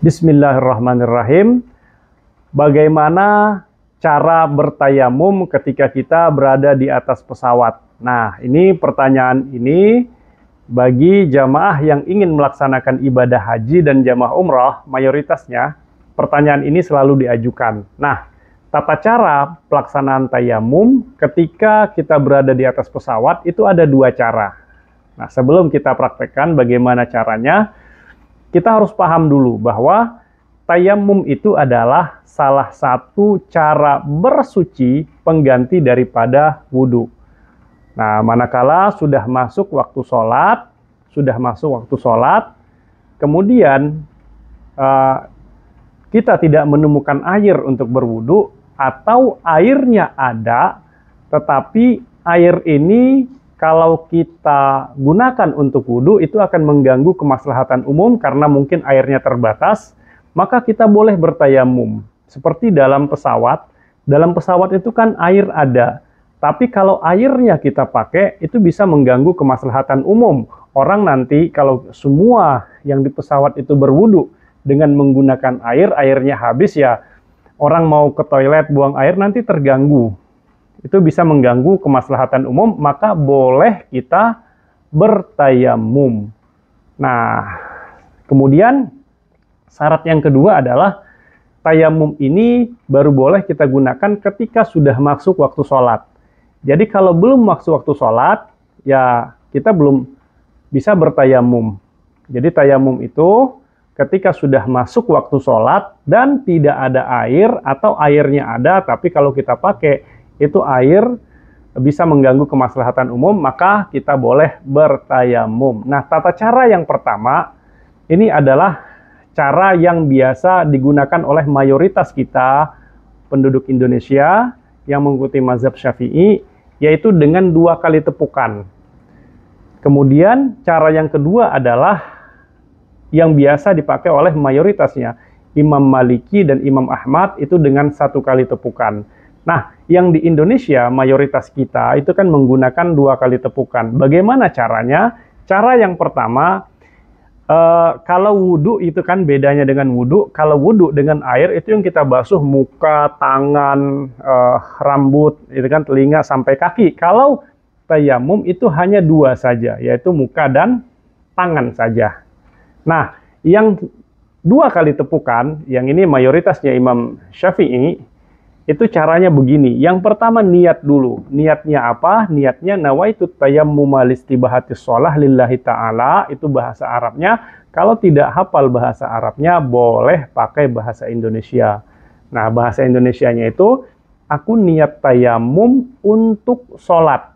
Bismillahirrahmanirrahim. Bagaimana cara bertayamum ketika kita berada di atas pesawat? Nah, ini pertanyaan ini bagi jamaah yang ingin melaksanakan ibadah haji dan jamaah umrah, mayoritasnya pertanyaan ini selalu diajukan. Nah, tata cara pelaksanaan tayamum ketika kita berada di atas pesawat itu ada dua cara. Nah, sebelum kita praktekkan bagaimana caranya, kita harus paham dulu bahwa tayamum itu adalah salah satu cara bersuci pengganti daripada wudhu. Nah, manakala sudah masuk waktu sholat, kemudian kita tidak menemukan air untuk berwudhu, atau airnya ada, tetapi air ini kalau kita gunakan untuk wudhu itu akan mengganggu kemaslahatan umum karena mungkin airnya terbatas, maka kita boleh bertayamum. Seperti dalam pesawat itu kan air ada, tapi kalau airnya kita pakai itu bisa mengganggu kemaslahatan umum. Orang nanti kalau semua yang di pesawat itu berwudhu dengan menggunakan air, airnya habis ya, orang mau ke toilet buang air nanti terganggu. Itu bisa mengganggu kemaslahatan umum, maka boleh kita bertayamum. Nah, kemudian syarat yang kedua adalah tayamum ini baru boleh kita gunakan ketika sudah masuk waktu sholat. Jadi kalau belum masuk waktu sholat, ya kita belum bisa bertayamum. Jadi tayamum itu ketika sudah masuk waktu sholat dan tidak ada air atau airnya ada, tapi kalau kita pakai itu air bisa mengganggu kemaslahatan umum, maka kita boleh bertayamum. Nah, tata cara yang pertama ini adalah cara yang biasa digunakan oleh mayoritas kita penduduk Indonesia yang mengikuti mazhab Syafi'i, yaitu dengan 2 kali tepukan. Kemudian cara yang kedua adalah yang biasa dipakai oleh mayoritasnya Imam Maliki dan Imam Ahmad, itu dengan 1 kali tepukan. Nah, yang di Indonesia, mayoritas kita itu kan menggunakan 2 kali tepukan. Bagaimana caranya? Cara yang pertama, kalau wudhu itu kan bedanya dengan wudhu. Kalau wudhu dengan air itu yang kita basuh muka, tangan, rambut, itu kan telinga sampai kaki. Kalau tayamum itu hanya 2 saja, yaitu muka dan tangan saja. Nah, yang 2 kali tepukan, yang ini mayoritasnya Imam Syafi'i, itu caranya begini. Yang pertama niat dulu. Niatnya apa? Niatnya nawaitu tayammuma listibahatis sholah lillahi ta'ala. Itu bahasa Arabnya. Kalau tidak hafal bahasa Arabnya, boleh pakai bahasa Indonesia. Nah, bahasa Indonesianya itu, aku niat tayammum untuk sholat.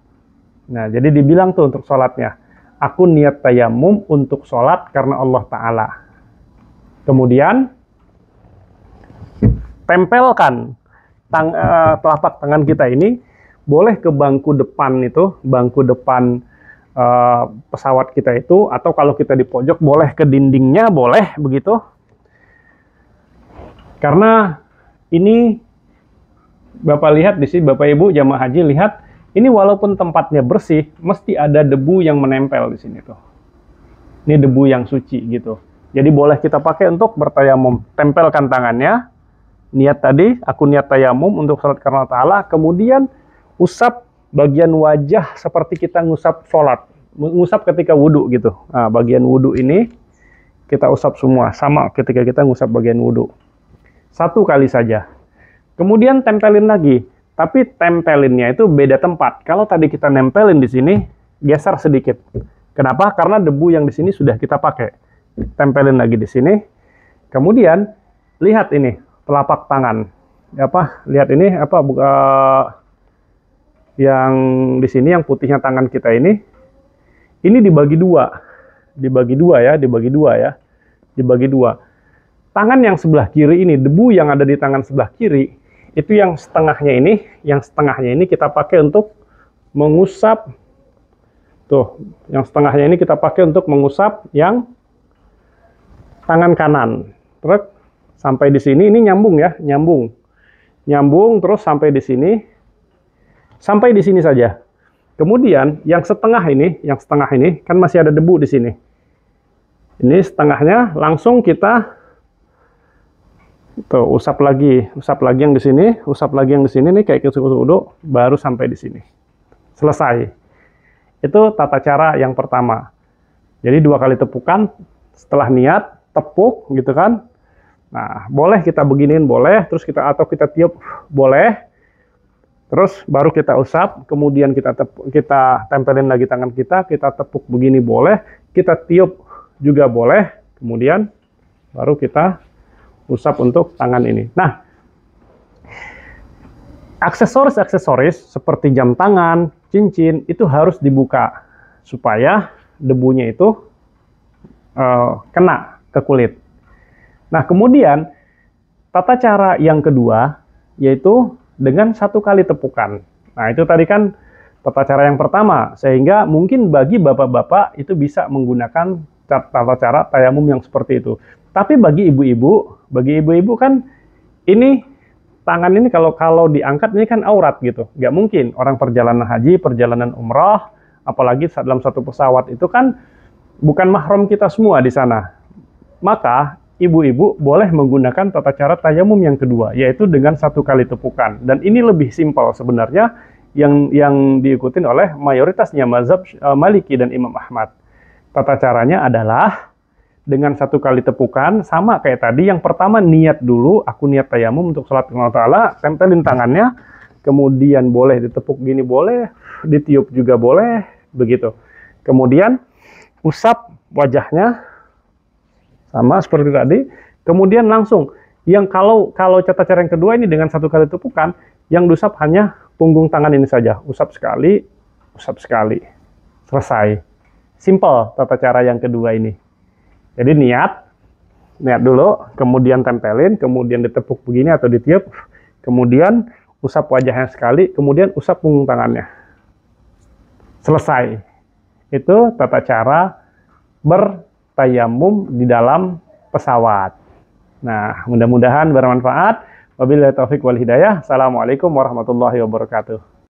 Nah, jadi dibilang tuh untuk sholatnya. Aku niat tayammum untuk sholat karena Allah Ta'ala. Kemudian, tempelkan telapak tangan kita ini boleh ke bangku depan itu, bangku depan pesawat kita itu, atau kalau kita di pojok boleh ke dindingnya, boleh begitu. Karena ini Bapak lihat di sini, Bapak Ibu jamaah haji lihat, ini walaupun tempatnya bersih, mesti ada debu yang menempel di sini tuh. Ini debu yang suci gitu. Jadi boleh kita pakai untuk bertayamum. Tempelkan tangannya. Niat tadi, aku niat tayamum untuk sholat karena Ta'ala, kemudian usap bagian wajah seperti kita ngusap sholat, ngusap ketika wudhu gitu. Nah, bagian wudhu ini kita usap semua, sama ketika kita ngusap bagian wudhu. 1 kali saja. Kemudian tempelin lagi, tapi tempelinnya itu beda tempat. Kalau tadi kita nempelin di sini, geser sedikit. Kenapa? Karena debu yang di sini sudah kita pakai. Tempelin lagi di sini. Kemudian, lihat ini. Telapak tangan, lihat ini yang di sini yang putihnya tangan kita ini dibagi dua ya. Tangan yang sebelah kiri ini, debu yang ada di tangan sebelah kiri itu yang setengahnya ini kita pakai untuk mengusap tuh, yang setengahnya ini kita pakai untuk mengusap yang tangan kanan. Terus sampai di sini, ini nyambung ya, nyambung terus sampai di sini saja. Kemudian yang setengah ini kan masih ada debu di sini. Ini setengahnya langsung kita Tuh, usap lagi yang di sini, usap lagi yang di sini nih kayak wudhu, baru sampai di sini. Selesai. Itu tata cara yang pertama. Jadi 2 kali tepukan setelah niat, tepuk gitu kan. Nah, boleh kita beginiin boleh, terus kita tiup boleh. Terus baru kita usap, kemudian kita tempelin lagi tangan kita tepuk begini boleh, kita tiup juga boleh, kemudian baru kita usap untuk tangan ini. Nah, aksesoris seperti jam tangan, cincin, itu harus dibuka supaya debunya itu kena ke kulit. Nah, kemudian tata cara yang kedua yaitu dengan 1 kali tepukan. Nah, itu tadi kan tata cara yang pertama, sehingga mungkin bagi bapak-bapak itu bisa menggunakan tata cara tayamum yang seperti itu. Tapi bagi ibu-ibu kan ini tangan ini kalau diangkat ini kan aurat gitu. Nggak mungkin orang perjalanan haji, perjalanan umrah, apalagi dalam satu pesawat itu kan bukan mahram kita semua di sana. Maka ibu-ibu boleh menggunakan tata cara tayamum yang kedua, yaitu dengan 1 kali tepukan. Dan ini lebih simpel sebenarnya yang diikutin oleh mayoritasnya mazhab Maliki dan Imam Ahmad. Tata caranya adalah dengan 1 kali tepukan, sama kayak tadi. Yang pertama niat dulu, aku niat tayamum untuk sholat kepada Allah Ta'ala, tempelin tangannya, kemudian boleh ditepuk gini boleh, ditiup juga boleh, begitu. Kemudian usap wajahnya, sama seperti tadi, kemudian langsung. Yang kalau tata cara yang kedua ini dengan 1 kali tepukan, yang diusap hanya punggung tangan ini saja, usap sekali, selesai. Simple tata cara yang kedua ini. Jadi niat dulu, kemudian tempelin, kemudian ditepuk begini atau ditiup, kemudian usap wajahnya sekali, kemudian usap punggung tangannya. Selesai. Itu tata cara bertayamum di dalam pesawat. Nah, mudah-mudahan bermanfaat. Wabillahi taufik wal hidayah. Assalamualaikum warahmatullahi wabarakatuh.